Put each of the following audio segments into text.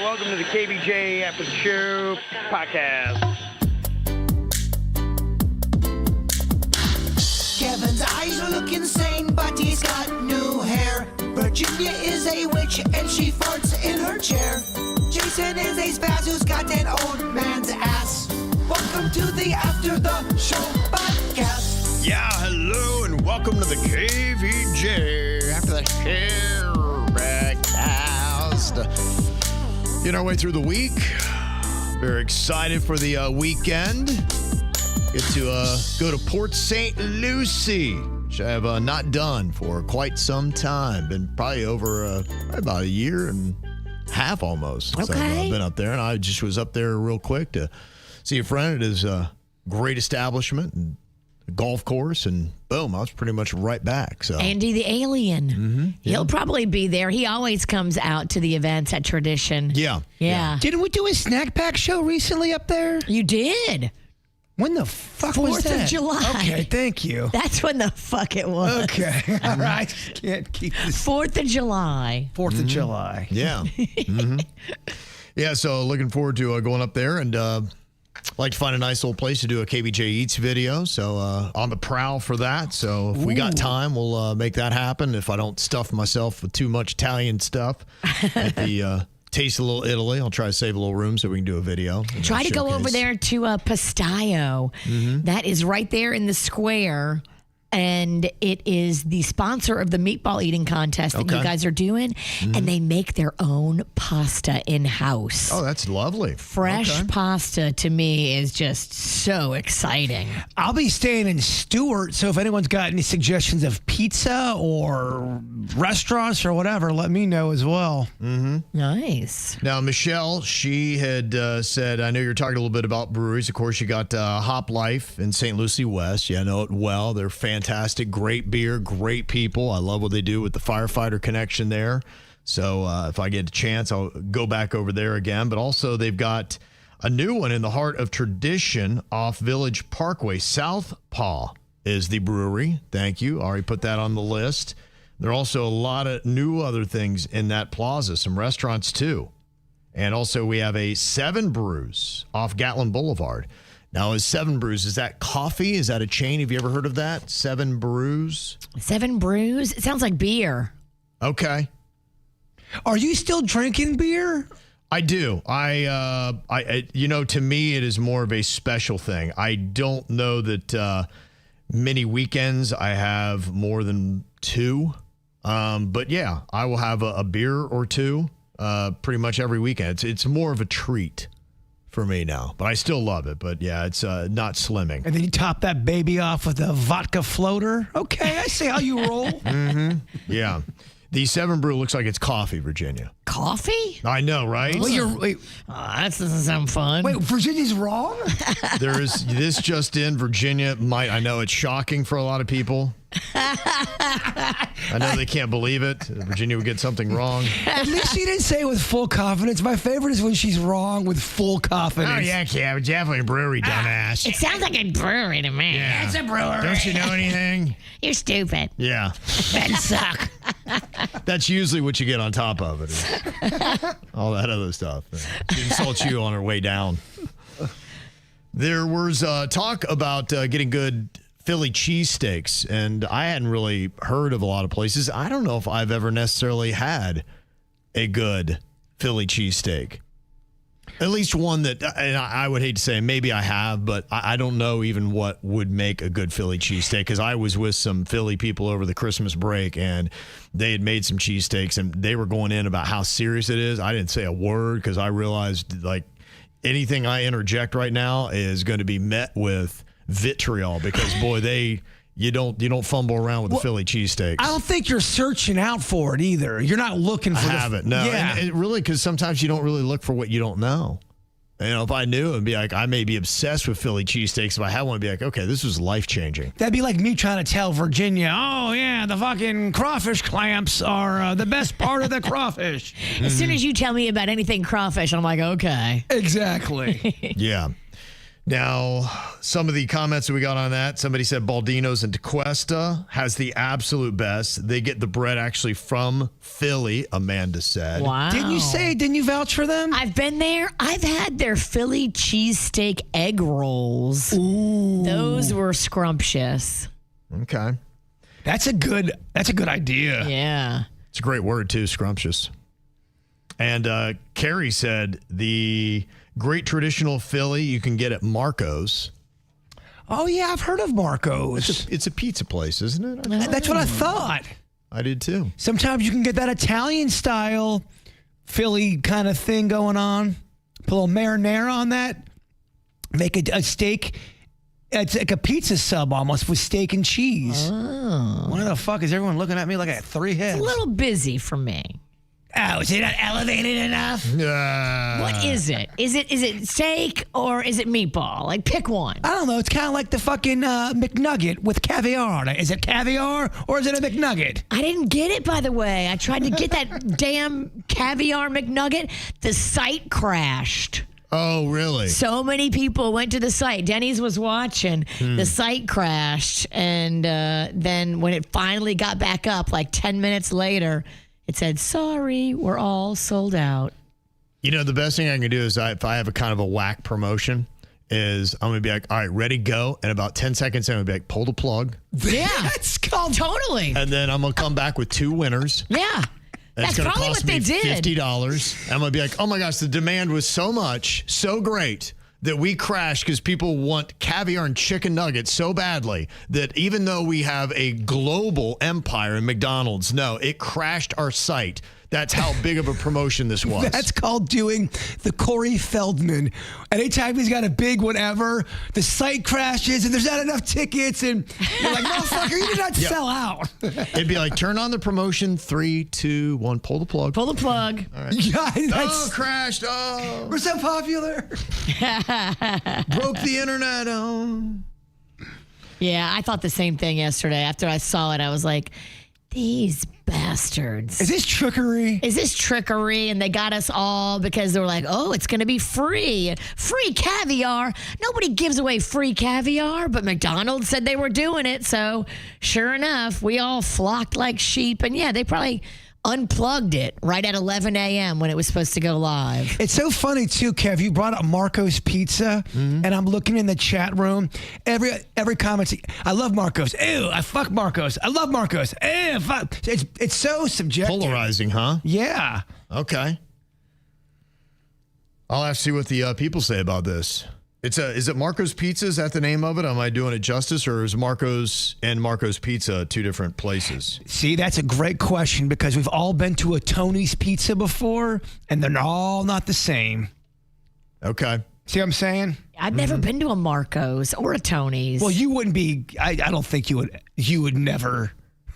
welcome to the KVJ After the Show podcast. Kevin's eyes look insane, but he's got new hair. Virginia is a witch, and she farts in her chair. Jason is a spaz who's got an old man's ass. Welcome to the After the Show podcast. Yeah, hello, and welcome to the KVJ After the Show broadcast. Getting our way through the week. Very excited for the weekend. Get to go to Port St. Lucie, which I have not done for quite some time. Been probably over about a year and a half almost. Okay. So I've been up there, and I just was up there real quick to see a friend at his great establishment and golf course, and boom, I was pretty much right back. So Andy the Alien. Mm-hmm. He'll probably be there. He always comes out to the events at Tradition. Yeah. Didn't we do a snack pack show recently up there? You did. When the fuck was 4th that? of July. Okay, thank you. That's when the fuck it was. Okay, all right. Can't keep this. 4th of July. 4th of July. Yeah. Mm-hmm. Yeah, so looking forward to going up there, and like to find a nice little place to do a KVJ Eats video. So on the prowl for that. So if we got time, we'll make that happen. If I don't stuff myself with too much Italian stuff at the Taste a Little Italy, I'll try to save a little room so we can do a video. Try to go over there to Pastaio. That is right there in the square. And it is the sponsor of the meatball eating contest that you guys are doing. And they make their own pasta in-house. Oh, that's lovely. Fresh pasta to me is just so exciting. I'll be staying in Stewart, so if anyone's got any suggestions of pizza or restaurants or whatever, let me know as well. Nice. Now, Michelle, she had said, I know you're talking a little bit about breweries. Of course, you got Hop Life in St. Lucie West. Yeah, I know it well. They're fantastic. Great beer, great people. I love what they do with the firefighter connection there. So if I get a chance, I'll go back over there again. But also, they've got a new one in the heart of Tradition off Village Parkway. Southpaw is the brewery. Thank you. Already put that on the list. There are also a lot of new other things in that plaza, some restaurants too. And also we have a Seven Brews off Gatlin Boulevard. Now, is Seven Brews, is that coffee? Is that a chain? Have you ever heard of that? Seven Brews? Seven Brews? It sounds like beer. Okay. Are you still drinking beer? I do. I to me, it is more of a special thing. I don't know that many weekends I have more than two. But yeah, I will have a beer or two pretty much every weekend. It's more of a treat for me now, but I still love it. But yeah, it's not slimming. And then you top that baby off with a vodka floater. Okay, I see how you roll. Yeah. The Seven Brew looks like it's coffee, Virginia. Coffee? I know, right? Well, wait, That doesn't sound fun. Virginia's wrong? There is this just in. Virginia I know it's shocking for a lot of people. I know they can't believe it. Virginia would get something wrong. At least she didn't say it with full confidence. My favorite is when she's wrong with full confidence. Oh, yeah, Kev. Definitely a brewery, dumbass. It sounds like a brewery to me. Yeah. It's a brewery. Don't you know anything? You're stupid. Yeah. Men suck. That's usually what you get on top of it. All that other stuff. She insults you on her way down. There was talk about getting good Philly cheesesteaks, and I hadn't really heard of a lot of places. I don't know if I've ever necessarily had a good Philly cheesesteak. At least one that, and I would hate to say maybe I have, but I don't know even what would make a good Philly cheesesteak, because I was with some Philly people over the Christmas break, and they had made some cheesesteaks, and they were going in about how serious it is. I didn't say a word because I realized, like, anything I interject right now is going to be met with vitriol, because boy, you don't fumble around with the Philly cheesesteaks. I don't think you're searching out for it either. You're not looking for I haven't. No, Yeah. and it really, because sometimes you don't really look for what you don't know. You know, if I knew, it'd be like, I may be obsessed with Philly cheesesteaks. If I had one, it'd be like, okay, this was life-changing. That'd be like me trying to tell Virginia, oh, yeah, the fucking crawfish clamps are the best part of the crawfish. As soon as you tell me about anything crawfish, I'm like, okay. Exactly. Yeah. Now, some of the comments that we got on that, somebody said Baldino's in Tequesta has the absolute best. They get the bread actually from Philly, Amanda said. Wow. Didn't you vouch for them? I've been there. I've had their Philly cheesesteak egg rolls. Ooh. Those were scrumptious. Okay. That's a good idea. Yeah. It's a great word, too, scrumptious. And Carrie said the great traditional Philly you can get at Marco's. Oh, yeah, I've heard of Marco's. It's a pizza place, isn't it? That's what I thought. I did, too. Sometimes you can get that Italian-style Philly kind of thing going on. Put a little marinara on that. Make a steak. It's like a pizza sub almost with steak and cheese. Oh. Why the fuck is everyone looking at me like I got 3 heads? It's a little busy for me. Oh, is it not elevated enough? What is it? Is it steak or is it meatball? Like, pick one. I don't know. It's kind of like the fucking McNugget with caviar on it. Is it caviar or is it a McNugget? I didn't get it, by the way. I tried to get that damn caviar McNugget. The site crashed. Oh, really? So many people went to the site. Denny's was watching. The site crashed. And then when it finally got back up, like 10 minutes later, it said, sorry, we're all sold out. You know, the best thing I can do is if I have a kind of a whack promotion is I'm going to be like, all right, ready, go. And about 10 seconds, I'm going to be like, pull the plug. Yeah. That's called Totally. And then I'm going to come back with 2 winners. Yeah. That's It's probably cost what they me did. $50. I'm going to be like, oh my gosh, the demand was so much, so great that we crashed because people want caviar and chicken nuggets so badly that even though we have a global empire in McDonald's, no, it crashed our site. That's how big of a promotion this was. That's called doing the Corey Feldman. Anytime he's got a big whatever, the site crashes and there's not enough tickets and you're like, motherfucker, you did not sell out. It'd be like, turn on the promotion, 3, 2, 1, pull the plug. Pull the plug. All right. Yeah, Oh, crashed. Oh, we're so popular. broke the internet. Oh. Yeah, I thought the same thing yesterday. After I saw it, I was like, these bastards. Is this trickery? Is this trickery? And they got us all because they were like, oh, it's going to be free. Free caviar. Nobody gives away free caviar, but McDonald's said they were doing it. So sure enough, we all flocked like sheep. And yeah, they probably unplugged it right at 11 a.m. when it was supposed to go live. It's so funny too, Kev. You brought up Marco's Pizza, and I'm looking in the chat room. Every comment, I love Marco's. Ew, I fuck Marco's. I love Marco's. Ew, fuck. It's so subjective. Polarizing, huh? Yeah. Okay. I'll have to see what the people say about this. Is it Marco's Pizza? Is that the name of it? Am I doing it justice, or is Marco's and Marco's Pizza 2 different places? See, that's a great question because we've all been to a Tony's Pizza before, and they're all not the same. Okay. See what I'm saying? I've never been to a Marco's or a Tony's. Well, you wouldn't be. I don't think you would. You would never.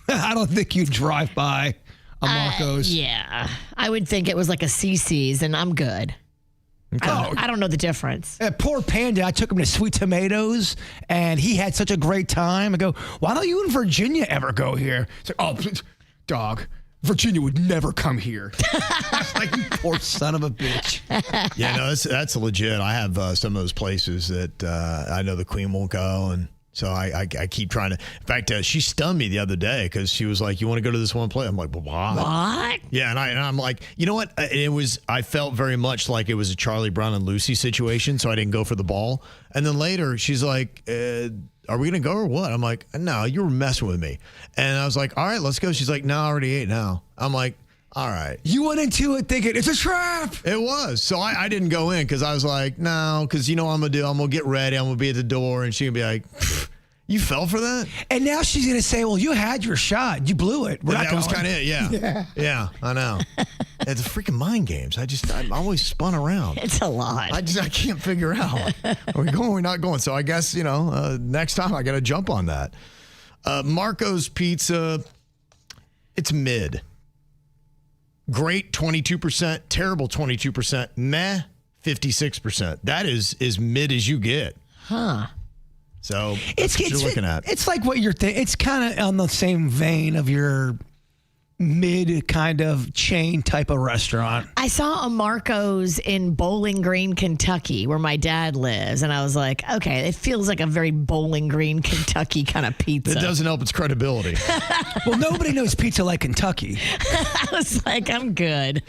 I don't think you'd drive by a Marco's. Yeah. I would think it was like a CC's, and I'm good. I don't know the difference. Poor Panda, I took him to Sweet Tomatoes, and he had such a great time. I go, why don't you and Virginia ever go here? It's like, oh, dog, Virginia would never come here. Like, you poor son of a bitch. Yeah, no, that's legit. I have some of those places that I know the Queen won't go, and so I keep trying to. In fact, she stunned me the other day because she was like, "You want to go to this one place?" I'm like, "Well, why?" What? Yeah, and I'm like, you know what? I felt very much like it was a Charlie Brown and Lucy situation, so I didn't go for the ball. And then later, she's like, "Are we gonna go or what?" I'm like, "No, you were messing with me." And I was like, "All right, let's go." She's like, "No, I already ate now." I'm like, all right. You went into it thinking it's a trap. It was. So I didn't go in because I was like, no, because you know what I'm going to do? I'm going to get ready. I'm going to be at the door. And she'll be like, you fell for that? And now she's going to say, well, you had your shot. You blew it. That was kind of it, yeah. Yeah, I know. It's freaking mind games. I'm always spun around. It's a lot. I can't figure out. Are we going or we're not going? So I guess, next time I got to jump on that. Marco's Pizza, it's mid. Great, 22%. Terrible, 22%. Meh, 56%. That is mid as you get. Huh. So that's what you're looking at. It's like what you're thinking. It's kind of on the same vein of your mid kind of chain type of restaurant. I saw a Marco's in Bowling Green, Kentucky, where my dad lives, and I was like, okay, it feels like a very Bowling Green, Kentucky kind of pizza. It doesn't help its credibility. Well, nobody knows pizza like Kentucky. I was like, I'm good.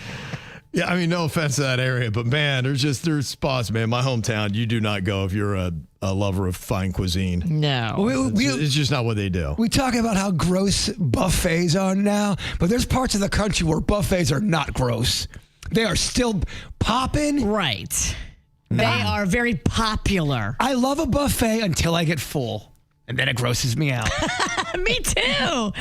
Yeah, I mean, no offense to that area, but man, there's spots, man. My hometown, you do not go if you're a lover of fine cuisine. No. It's just not what they do. We talk about how gross buffets are now, but there's parts of the country where buffets are not gross. They are still popping. Right. They are very popular. I love a buffet until I get full. And then it grosses me out. Me too.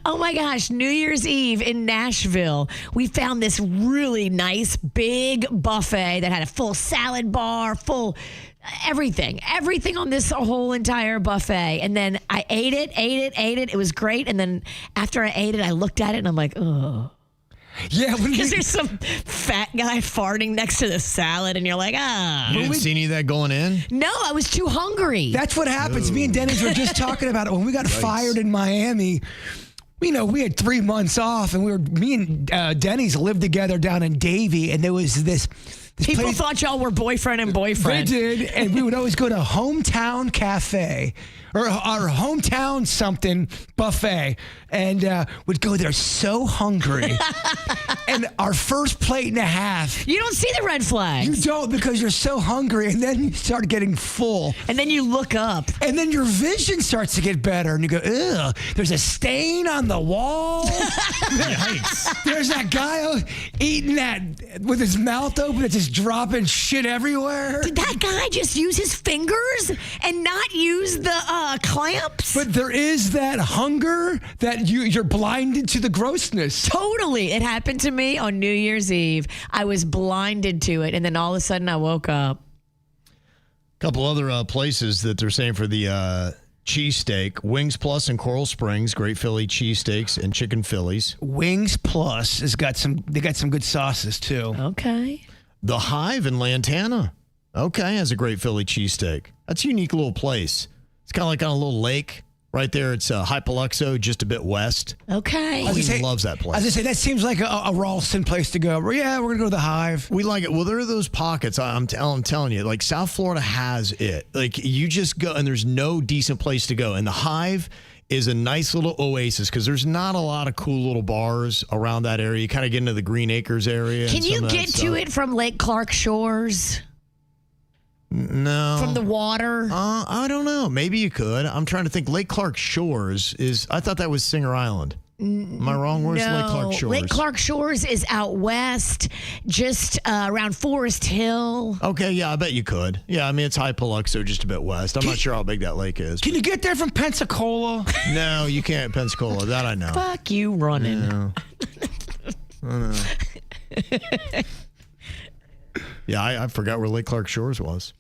Oh my gosh. New Year's Eve in Nashville, we found this really nice big buffet that had a full salad bar, full everything on this whole entire buffet. And then I ate it. It was great. And then after I ate it, I looked at it and I'm like, oh. Yeah, because there's some fat guy farting next to the salad, and you're like, ah. You didn't see any of that going in? No, I was too hungry. That's what happens. Me and Dennis were just talking about it when we got fired in Miami. You know, we had 3 months off, and me and Denny's lived together down in Davie, and there was this People place, thought y'all were boyfriend and boyfriend. They did, and we would always go to Hometown Cafe or our Hometown something buffet, and would go there so hungry. And our first plate and a half. You don't see the red flags. You don't, because you're so hungry, and then you start getting full. And then you look up. And then your vision starts to get better, and you go, ugh, there's a stain on the wall. Yikes. There's that guy eating that with his mouth open, it's just dropping shit everywhere. Did that guy just use his fingers and not use the clamps? But there is that hunger that you're blinded to the grossness. Totally. It happened to me on New Year's Eve. I was blinded to it, and then all of a sudden I woke up. A couple other places that they're saying for the cheesesteak. Wings Plus in Coral Springs, great Philly cheesesteaks and chicken Phillies. Wings Plus has got some good sauces too. Okay. The Hive in Lantana. Okay, has a great Philly cheesesteak. That's a unique little place. It's kind of like on a little lake. Right there, it's Hypaluxo, just a bit west. Okay. Queen loves that place. I was going to say, that seems like a Ralston place to go. Yeah, we're going to go to the Hive. We like it. Well, there are those pockets, I'm telling you, like South Florida has it. Like you just go and there's no decent place to go. And the Hive is a nice little oasis because there's not a lot of cool little bars around that area. You kind of get into the Green Acres area. Can you get to it from Lake Clark Shores? No. From the water? I don't know. Maybe you could. I'm trying to think. Lake Clark Shores I thought that was Singer Island. Am I wrong? Where's Lake Clark Shores? Lake Clark Shores is out west, just around Forest Hill. Okay, yeah, I bet you could. Yeah, I mean, it's Hypaluxo, just a bit west. I'm not sure how big that lake is. Can you get there from Pensacola? No, you can't, Pensacola. That I know. Fuck you running. Yeah. I know. Yeah, I forgot where Lake Clark Shores was.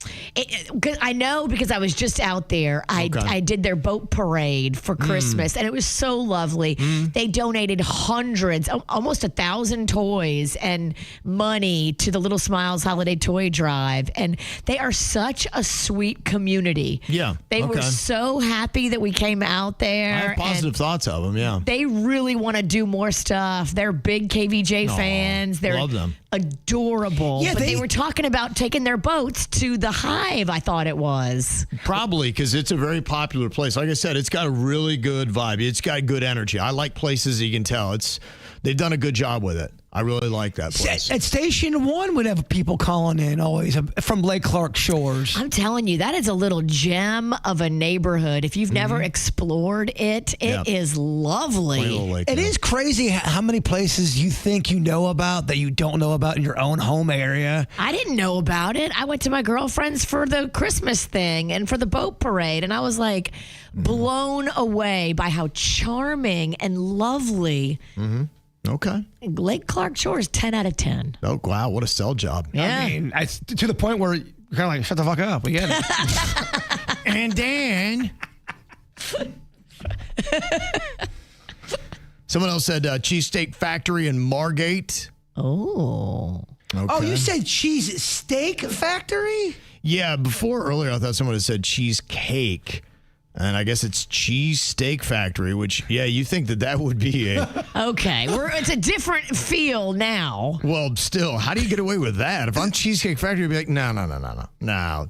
I know because I was just out there. I did their boat parade for Christmas, and it was so lovely. They donated hundreds, almost 1,000 toys and money to the Little Smiles Holiday Toy Drive, and they are such a sweet community. Yeah, they were so happy that we came out there. I have positive thoughts of them, yeah. They really want to do more stuff. They're big KVJ fans. They're love them. Adorable. Yeah, but they were talking about taking their boats to the Hive, I thought it was. Probably, because it's a very popular place. Like I said, it's got a really good vibe. It's got good energy. I like places, you can tell. They've done a good job with it. I really like that place. At Station 1 would have people calling in always from Lake Clark Shores. I'm telling you, that is a little gem of a neighborhood. If you've never explored it, it is lovely. It is crazy how many places you think you know about that you don't know about in your own home area. I didn't know about it. I went to my girlfriend's for the Christmas thing and for the boat parade, and I was like blown away by how charming and lovely. Okay. Lake Clark Shores, 10 out of 10. Oh, wow. What a sell job. Yeah. I mean, to the point where you're kind of like, shut the fuck up. We get it. And then someone else said Cheesesteak Factory in Margate. Oh. Okay. Oh, you said Cheesesteak Factory? Yeah, earlier I thought someone had said cheesecake. And I guess it's Cheesesteak Factory, which, yeah, you think that would be a... Okay, it's a different feel now. Well, still, how do you get away with that? If I'm Cheesecake Factory, I'd be like, no.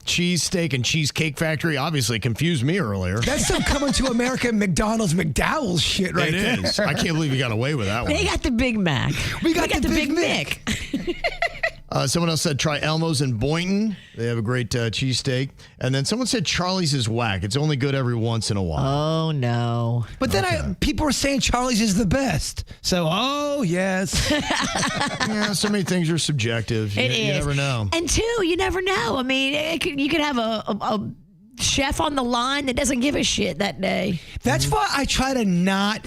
Cheesesteak and Cheesecake Factory obviously confused me earlier. That's some coming to America McDonald's McDowell's shit right there. It is. I can't believe you got away with that one. They got the Big Mac. We got the Big Mick. Someone else said try Elmo's in Boynton. They have a great cheesesteak. And then someone said Charlie's is whack. It's only good every once in a while. Oh, no. But then people were saying Charlie's is the best. So, oh, yes. Yeah, so many things are subjective. You never know. And two, you never know. I mean, you could have a chef on the line that doesn't give a shit that day. That's why I try to not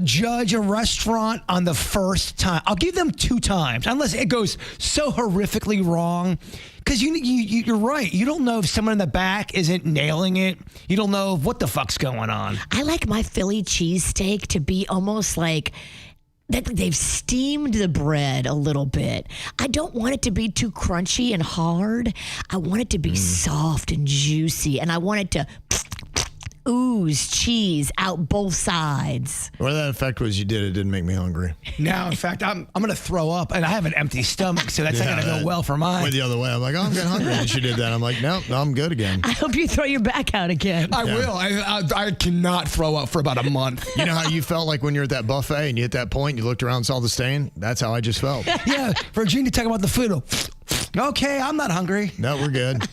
judge a restaurant on the first time. I'll give them 2 times, unless it goes so horrifically wrong. Because you're right. You don't know if someone in the back isn't nailing it. You don't know what the fuck's going on. I like my Philly cheesesteak to be almost like that they've steamed the bread a little bit. I don't want it to be too crunchy and hard. I want it to be soft and juicy, and I want it to ooze cheese out both sides. Well, that effect was it didn't make me hungry. No, in fact, I'm going to throw up, and I have an empty stomach, so that's not going to go well for mine. Went the other way. I'm like, I'm getting hungry. And she did that. I'm like, no, I'm good again. I hope you throw your back out again. I will. I cannot throw up for about a month. You know how you felt like when you're at that buffet and you hit that point and you looked around and saw the stain? That's how I just felt. Yeah, Virginia talking about the food. Okay, I'm not hungry. No, we're good.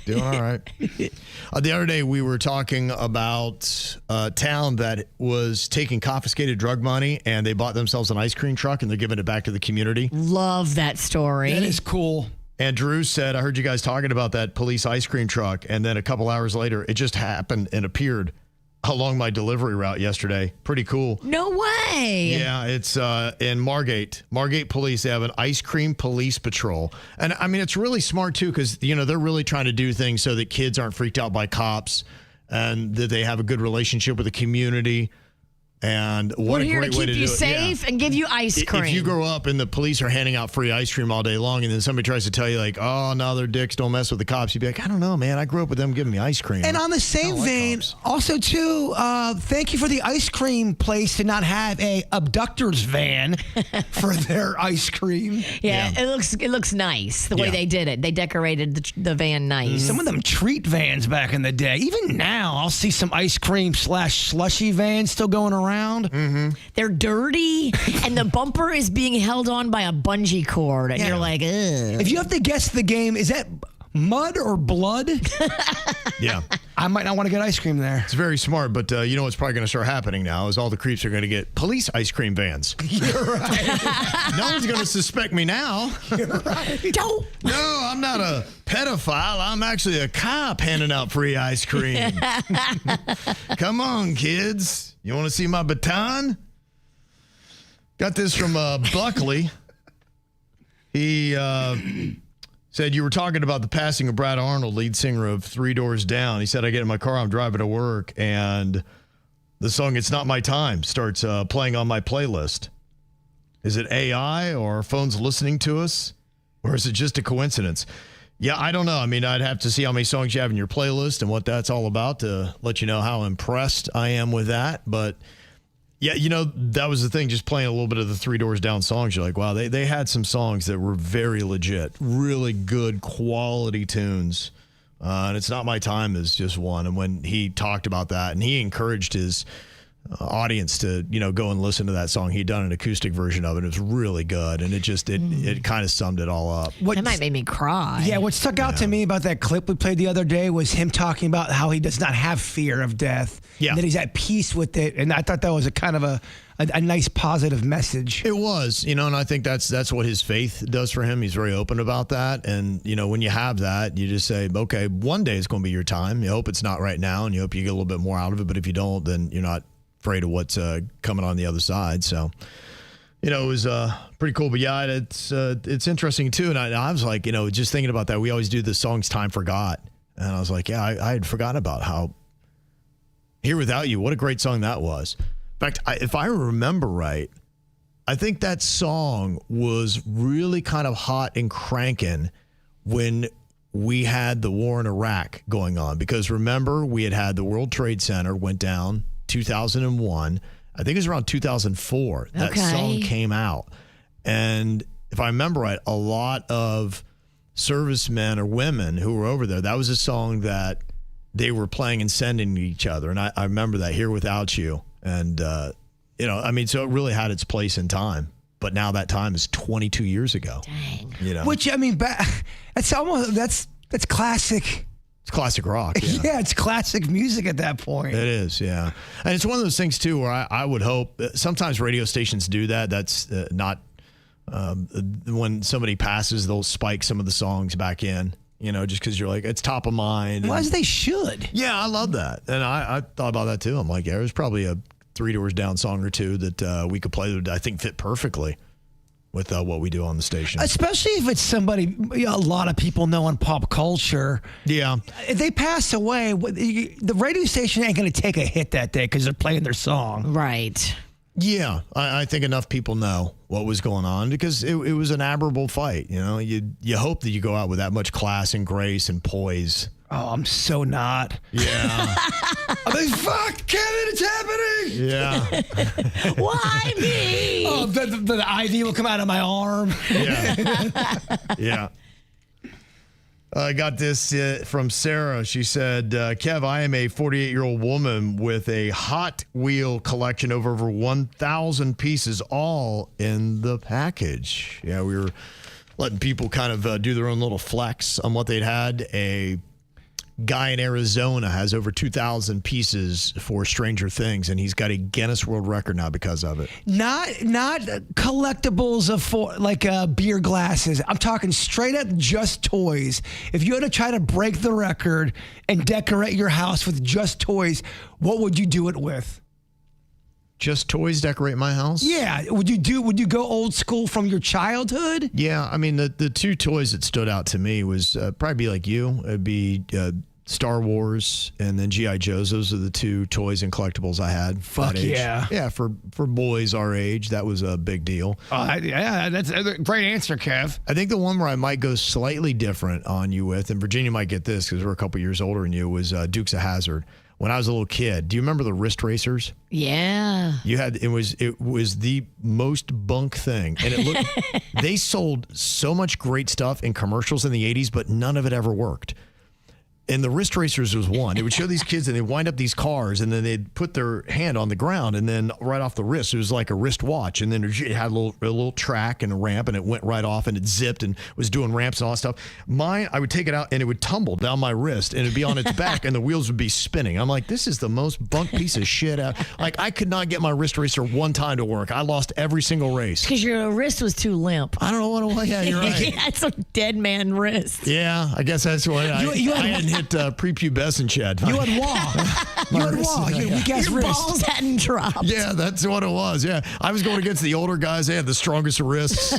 Doing all right. The other day, we were talking about a town that was taking confiscated drug money, and they bought themselves an ice cream truck, and they're giving it back to the community. Love that story. That is cool. And Drew said, I heard you guys talking about that police ice cream truck, and then a couple hours later, it just happened and appeared along my delivery route yesterday. Pretty cool. No way. Yeah, it's in Margate. Margate Police, they have an ice cream police patrol. And I mean, it's really smart too, because, they're really trying to do things so that kids aren't freaked out by cops and that they have a good relationship with the community. And what a great way to do it. We're here to keep you safe and give you ice cream. If you grow up and the police are handing out free ice cream all day long, and then somebody tries to tell you like, oh, no, they're dicks, don't mess with the cops, you'd be like, I don't know, man. I grew up with them giving me ice cream. And on the same vein, also too, thank you for the ice cream place to not have a abductor's van for their ice cream. Yeah. It looks nice the way they did it. They decorated the van nice. Some of them treat vans back in the day. Even now, I'll see some ice cream / slushy vans still going around. They're dirty, and the bumper is being held on by a bungee cord, and you're like, ugh. If you have to guess the game, is that mud or blood? Yeah. I might not want to get ice cream there. It's very smart, but you know what's probably going to start happening now is all the creeps are going to get police ice cream vans. You're right. No one's going to suspect me now. You're right. Don't. No, I'm not a pedophile. I'm actually a cop handing out free ice cream. Come on, kids. You want to see my baton? Got this from Buckley. He said you were talking about the passing of Brad Arnold, lead singer of 3 Doors Down. He said, I get in my car, I'm driving to work, and the song It's Not My Time starts playing on my playlist. Is it AI or our phones listening to us? Or is it just a coincidence? Yeah, I don't know. I mean, I'd have to see how many songs you have in your playlist and what that's all about to let you know how impressed I am with that. But yeah, that was the thing, just playing a little bit of the 3 Doors Down songs. You're like, wow, they had some songs that were very legit, really good quality tunes. And It's Not My Time is just one. And when he talked about that, and he encouraged his audience to, go and listen to that song. He'd done an acoustic version of it. It was really good. And it kind of summed it all up. That might make me cry. Yeah, what stuck out to me about that clip we played the other day was him talking about how he does not have fear of death. Yeah. And that he's at peace with it. And I thought that was a kind of a nice positive message. It was, and I think that's what his faith does for him. He's very open about that. And, when you have that, you just say, okay, one day it's going to be your time. You hope it's not right now, and you hope you get a little bit more out of it. But if you don't, then you're not afraid of what's coming on the other side. So, it was pretty cool. But yeah, it's interesting too. And I was like, just thinking about that, we always do the songs Time Forgot. And I was like, yeah, I had forgotten about how Here Without You, what a great song that was. In fact, if I remember right, I think that song was really kind of hot and cranking when we had the war in Iraq going on. Because remember, we had the World Trade Center went down 2001. I think it was around 2004. That song came out. And if I remember right, a lot of servicemen or women who were over there, that was a song that they were playing and sending to each other. And I remember that, Here Without You. And, you know, I mean, so it really had its place in time. But now that time is 22 years ago. Dang. You know? Which, I mean, that's almost, that's classic. It's classic rock. Yeah. Yeah, it's classic music at that point. It is, yeah. And it's one of those things, too, where I would hope, sometimes radio stations do that. That's not, when somebody passes, they'll spike some of the songs back in, you know, just because you're like, it's top of mind. Well, as they should. Yeah, I love that. And I thought about that, too. I'm like, yeah, there's probably a 3 Doors Down song or two that we could play that would, I think, fit perfectly with what we do on the station. Especially if it's somebody a lot of people know in pop culture. Yeah. If they pass away, the radio station ain't going to take a hit that day because they're playing their song. Right. Yeah, I think enough people know what was going on because it was an admirable fight. You know, you hope that you go out with that much class and grace and poise. Oh, I'm so not. Yeah. I mean, fuck, Kevin, it's happening. Yeah. Why me? Oh, the IV will come out of my arm. Yeah. Yeah. I got this from Sarah. She said, Kev, I am a 48-year-old woman with a Hot Wheel collection of over 1,000 pieces, all in the package. Yeah, we were letting people kind of do their own little flex on what they'd had. A guy in Arizona has over 2,000 pieces for Stranger Things, and he's got a Guinness World Record now because of it. Not collectibles of like beer glasses. I'm talking straight up just toys. If you had to try to break the record and decorate your house with just toys, what would you do it with? Just toys decorate my house? Yeah. Would you go old school from your childhood? Yeah. I mean, the two toys that stood out to me was probably be like you. It'd be Star Wars and then G.I. Joes. Those are the two toys and collectibles I had. Fuck yeah. Yeah, for boys our age, that was a big deal. Yeah, that's a great answer, Kev. I think the one where I might go slightly different on you with, and Virginia might get this because we're a couple years older than you, was Dukes of Hazzard. When I was a little kid, do you remember the wrist racers? Yeah. You had it was the most bunk thing, and it looked. They sold so much great stuff in commercials in the 80s, but none of it ever worked. And the wrist racers was one. It would show these kids and they'd wind up these cars and then they'd put their hand on the ground and then right off the wrist, it was like a wrist watch. And then it had a little track and a ramp and it went right off and it zipped and was doing ramps and all that stuff. Mine, I would take it out and it would tumble down my wrist and it'd be on its back and the wheels would be spinning. I'm like, this is the most bunk piece of shit. Like I could not get my wrist racer one time to work. I lost every single race. Because your wrist was too limp. I don't know what it was. Yeah, you're right. That's a dead man wrist. Yeah, I guess that's what I hadn't hit prepubescent yet. You had wah. You had wah. Your balls hadn't dropped. Yeah, that's what it was. Yeah, I was going against the older guys. They had the strongest wrists.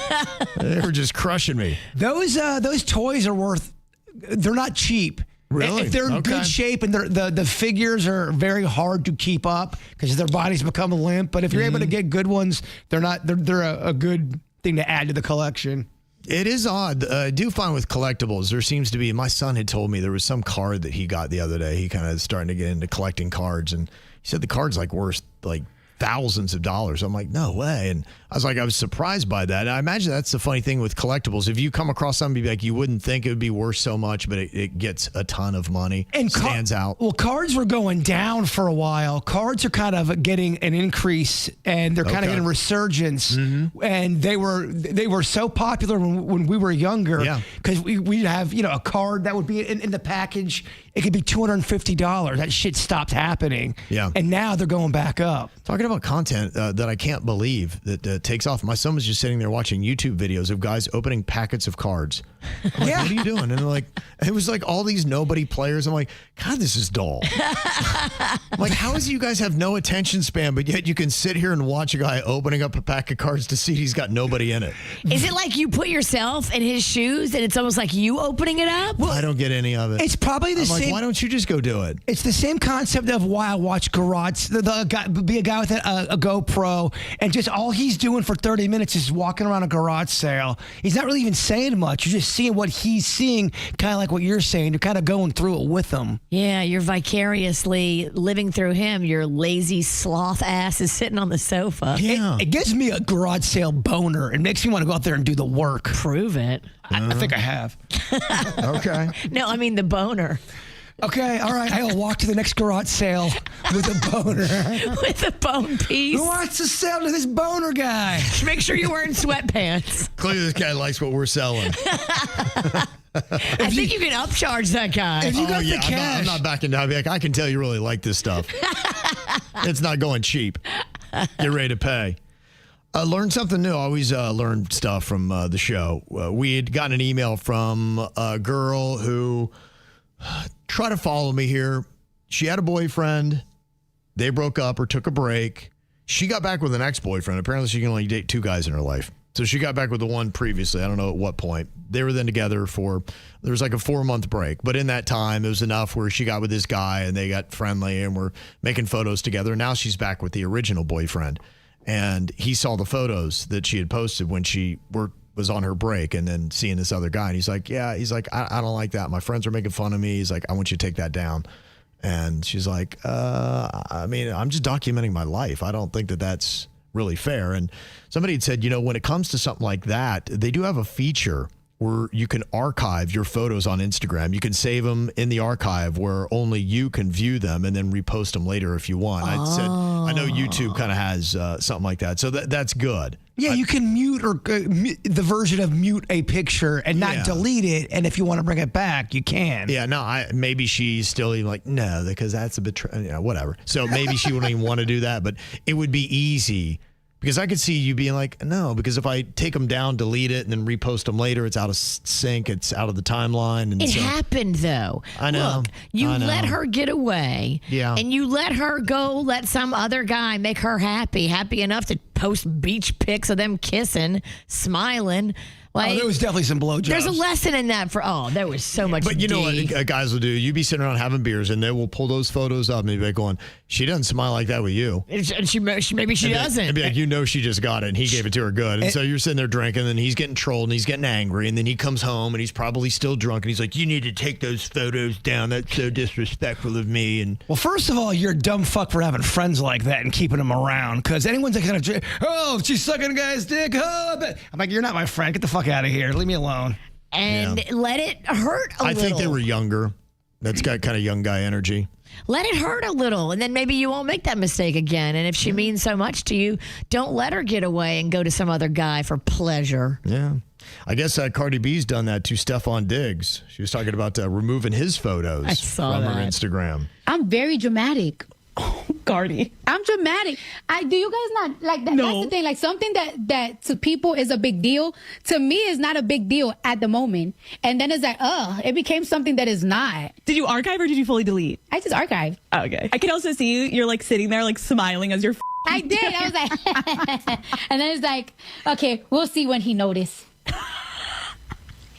They were just crushing me. Those toys are worth. They're not cheap. Really? If they're in good shape and the figures are very hard to keep up because their bodies become limp. But if you're able to get good ones, they're a good thing to add to the collection. It is odd. I do find with collectibles, there seems to be, my son had told me there was some card that he got the other day. He kind of starting to get into collecting cards, and he said the card's like worth like thousands of dollars. I'm like, no way. And I was surprised by that. And I imagine that's the funny thing with collectibles. If you come across something like you wouldn't think it would be worth so much, but it gets a ton of money and stands out. Well, cards were going down for a while. Cards are kind of getting an increase and they're kind of getting resurgence. Mm-hmm. And they were so popular when we were younger because we'd have, a card that would be in the package. It could be $250. That shit stopped happening. Yeah. And now they're going back up. Talking about content that I can't believe that takes off. My son was just sitting there watching YouTube videos of guys opening packets of cards. I'm like, what are you doing? And they're like, it was like all these nobody players. I'm like, God, this is dull. I'm like, how is it you guys have no attention span, but yet you can sit here and watch a guy opening up a pack of cards to see he's got nobody in it? Is it like you put yourself in his shoes and it's almost like you opening it up? Well, I don't get any of it. It's probably the same. same. Why don't you just go do it? It's the same concept of why I watch garage. The guy, be a guy with a GoPro, and just all he's doing for 30 minutes is walking around a garage sale. He's not really even saying much. You're just seeing what he's seeing, kind of like what you're saying. You're kind of going through it with him. Yeah, you're vicariously living through him. Your lazy sloth ass is sitting on the sofa. Yeah. It gives me a garage sale boner. It makes me want to go out there and do the work. Prove it. I think I have. Okay. No, I mean the boner. Okay, all right. I'll walk to the next garage sale with a boner. With a bone piece. Who wants to sell to this boner guy? Make sure you're wearing sweatpants. Clearly, this guy likes what we're selling. I think you can upcharge that guy. If you got the cash. I'm not backing down. I'll be like, I can tell you really like this stuff. It's not going cheap. Get ready to pay. Learn something new. I always learn stuff from the show. We had gotten an email from a girl who tried to follow me here. She had a boyfriend. They broke up or took a break. She got back with an ex-boyfriend. Apparently, she can only date 2 guys in her life. So she got back with the one previously. I don't know at what point. They were then together there was like a 4-month break. But in that time, it was enough where she got with this guy and they got friendly and were making photos together. Now she's back with the original boyfriend. And he saw the photos that she had posted when she was on her break and then seeing this other guy. And he's like, I don't like that. My friends are making fun of me. He's like, I want you to take that down. And she's like, I mean, I'm just documenting my life. I don't think that that's really fair. And somebody had said, when it comes to something like that, they do have a feature where you can archive your photos on Instagram. You can save them in the archive where only you can view them and then repost them later if you want. I know YouTube kind of has something like that. So that's good. Yeah, you can mute or the version of mute a picture and not delete it. And if you want to bring it back, you can. Yeah, no, maybe she's still even like, no, because that's a betrayal, whatever. So maybe she wouldn't even want to do that, but it would be easy. Because I could see you being like, no, because if I take them down, delete it, and then repost them later, it's out of sync, it's out of the timeline. And it happened, though. I know. Look, you let her get away, and you let her go let some other guy make her happy enough to post beach pics of them kissing, smiling. Like, there was definitely some blowjobs. There's a lesson in that there was so much. But you know what guys will do? You be sitting around having beers, and they will pull those photos up, and they'll be like going, she doesn't smile like that with you. Maybe she doesn't. And be like, she just got it, and he gave it to her good. And so you're sitting there drinking, and he's getting trolled, and he's getting angry, and then he comes home, and he's probably still drunk, and he's like, you need to take those photos down. That's so disrespectful of me. And well, first of all, you're a dumb fuck for having friends like that and keeping them around, because anyone's like, she's sucking a guy's dick. I'm like, you're not my friend. Get the fuck out of here. Leave me alone. And let it hurt a little. I think they were younger. That's got kind of young guy energy. Let it hurt a little, and then maybe you won't make that mistake again. And if she means so much to you, don't let her get away and go to some other guy for pleasure. Yeah. I guess Cardi B's done that to Stefan Diggs. She was talking about removing his photos from her Instagram. I'm very dramatic. Cardi. I'm dramatic. Do you guys not like that? No. That's the thing. Like something that to people is a big deal. To me, is not a big deal at the moment. And then it's like, it became something that is not. Did you archive or did you fully delete? I just archived. Oh, okay. I can also see you're like sitting there like smiling as you're. I did. I was like, and then it's like, okay, we'll see when he notice.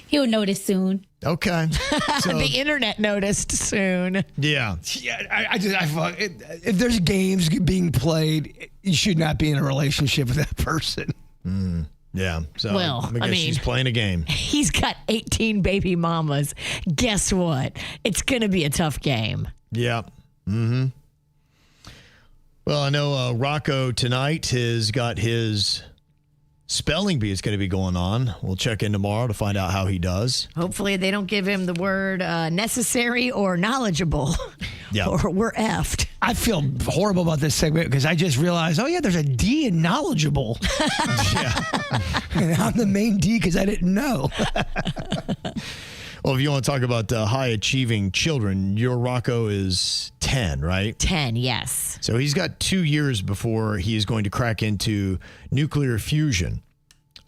He'll notice soon. Okay. So, the internet noticed soon. Yeah. Yeah, if there's games being played, you should not be in a relationship with that person. Yeah. So Well, I guess she's playing a game. He's got 18 baby mamas. Guess what? It's going to be a tough game. Yeah. Mm-hmm. Well, I know Rocco tonight has got his spelling bee is going to be going on. We'll check in tomorrow to find out how he does. Hopefully they don't give him the word necessary or knowledgeable. Yeah. Or we're effed. I feel horrible about this segment because I just realized, there's a D in knowledgeable. Yeah. And I'm the main D because I didn't know. Well, if you want to talk about high-achieving children, your Rocco is 10, right? 10, yes. So he's got 2 years before he is going to crack into nuclear fusion.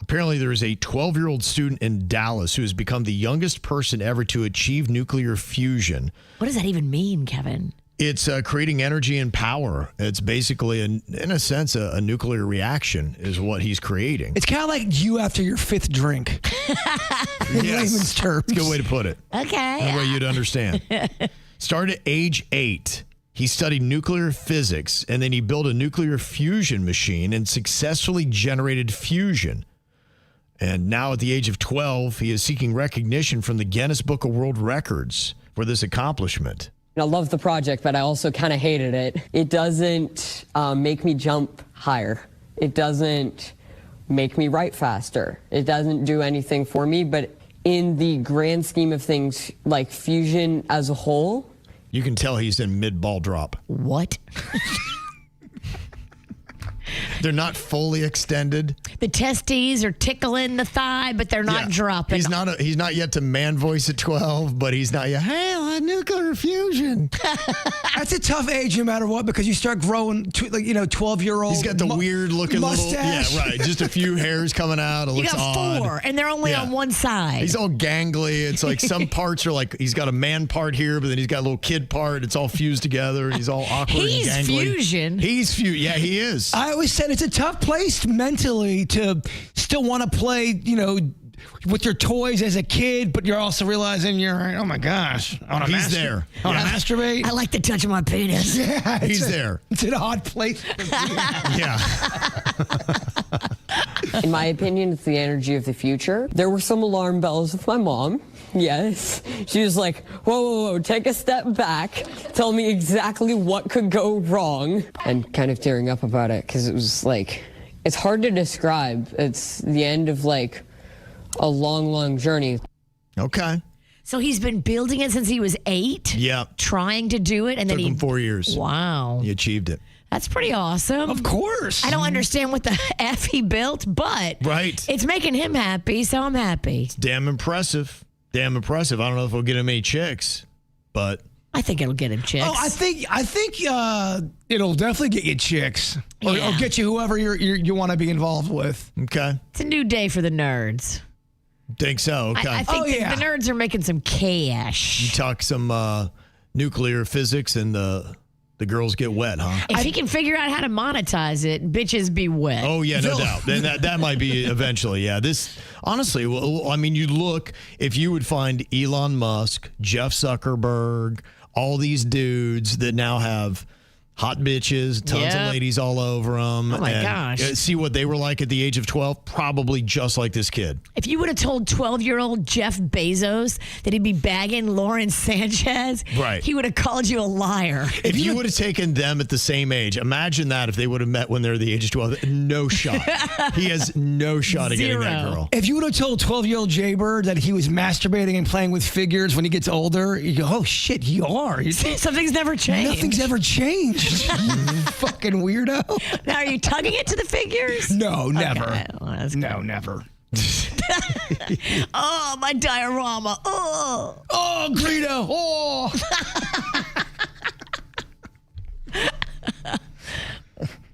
Apparently, there is a 12-year-old student in Dallas who has become the youngest person ever to achieve nuclear fusion. What does that even mean, Kevin? It's creating energy and power. It's basically, in a sense, a nuclear reaction is what he's creating. It's kind of like you after your 5th drink. In layman's terms. That's a good way to put it. Okay. That way you'd understand. Started at age 8. He studied nuclear physics, and then he built a nuclear fusion machine and successfully generated fusion. And now at the age of 12, he is seeking recognition from the Guinness Book of World Records for this accomplishment. I love the project, but I also kind of hated it. It doesn't make me jump higher. It doesn't make me write faster. It doesn't do anything for me, but in the grand scheme of things, like fusion as a whole. You can tell he's in mid-ball drop. What? They're not fully extended. The testes are tickling the thigh, but they're not dropping. He's not yet to man voice at 12, but he's not yet. Hey, nuclear fusion. That's a tough age, no matter what, because you start growing. 12-year-old. He's got the weird looking mustache. Little. Yeah, right. Just a few hairs coming out. It You looks got odd. 4, and they're only on one side. He's all gangly. It's like some parts are like he's got a man part here, but then he's got a little kid part. It's all fused together, and he's all awkward and gangly. Fusion. He's fusion. Yeah, he is. I always said it's a tough place mentally to still want to play, with your toys as a kid, but you're also realizing oh my gosh, I want to there. I want to masturbate. I like the touch of my penis. Yeah, he's there. It's an odd place. Yeah. In my opinion, it's the energy of the future. There were some alarm bells with my mom. Yes. She was like, whoa, take a step back. Tell me exactly what could go wrong. And kind of tearing up about it because it was like, it's hard to describe. It's the end of like a long journey. Okay. So he's been building it since he was 8? Yeah. Trying to do it, and Took then him 4 years. Wow. He achieved it. That's pretty awesome. Of course. I don't understand what the F he built, but Right. it's making him happy, so I'm happy. Damn impressive. Damn impressive. I don't know if we'll get him any chicks, but I think it'll get him chicks. Oh, I think it'll definitely get you chicks, or get you whoever you want to be involved with. Okay. It's a new day for the nerds. Think so. Okay. I think the nerds are making some cash. You talk some nuclear physics and the girls get wet, huh? If he can figure out how to monetize it, bitches be wet. Oh, yeah, no doubt. Then that might be eventually, yeah. This, honestly, well, I mean, you look, if you would find Elon Musk, Jeff Zuckerberg, all these dudes that now have hot bitches, tons of ladies all over them. Oh, my gosh. See what they were like at the age of 12? Probably just like this kid. If you would have told 12-year-old Jeff Bezos that he'd be bagging Lauren Sanchez, right, he would have called you a liar. If you would have taken them at the same age, imagine that if they would have met when they're the age of 12. No shot. He has no shot at getting that girl. If you would have told 12-year-old Jaybird that he was masturbating and playing with figures when he gets older, you go, oh, shit, you are. Something's never changed. Nothing's ever changed. Fucking weirdo. Now, are you tugging it to the figures? No, never. Okay. Well, no, never. Oh, my diorama. Oh, Greedo. Oh.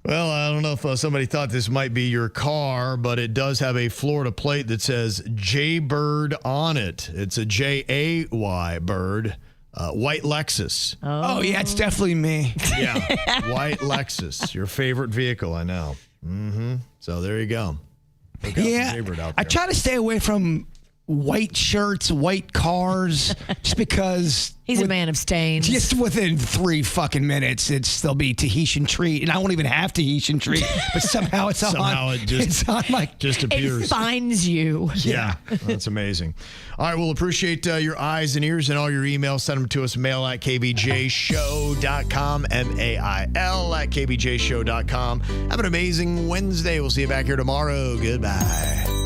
Well, I don't know if somebody thought this might be your car, but it does have a Florida plate that says Jaybird on it. It's a Jay bird. White Lexus. Oh, yeah, it's definitely me. Yeah, white Lexus. Your favorite vehicle, I know. Mm-hmm. So there you go. Yeah, I try to stay away from white shirts, white cars, just because he's a man of stains. Just within 3 fucking minutes, there'll be Tahitian treat, and I won't even have Tahitian treat, but somehow it's on my just appears. It finds you. Yeah, that's amazing. All right, we'll appreciate your eyes and ears and all your emails. Send them to us, mail at KVJShow.com, MAIL at KVJShow.com. Have an amazing Wednesday. We'll see you back here tomorrow. Goodbye.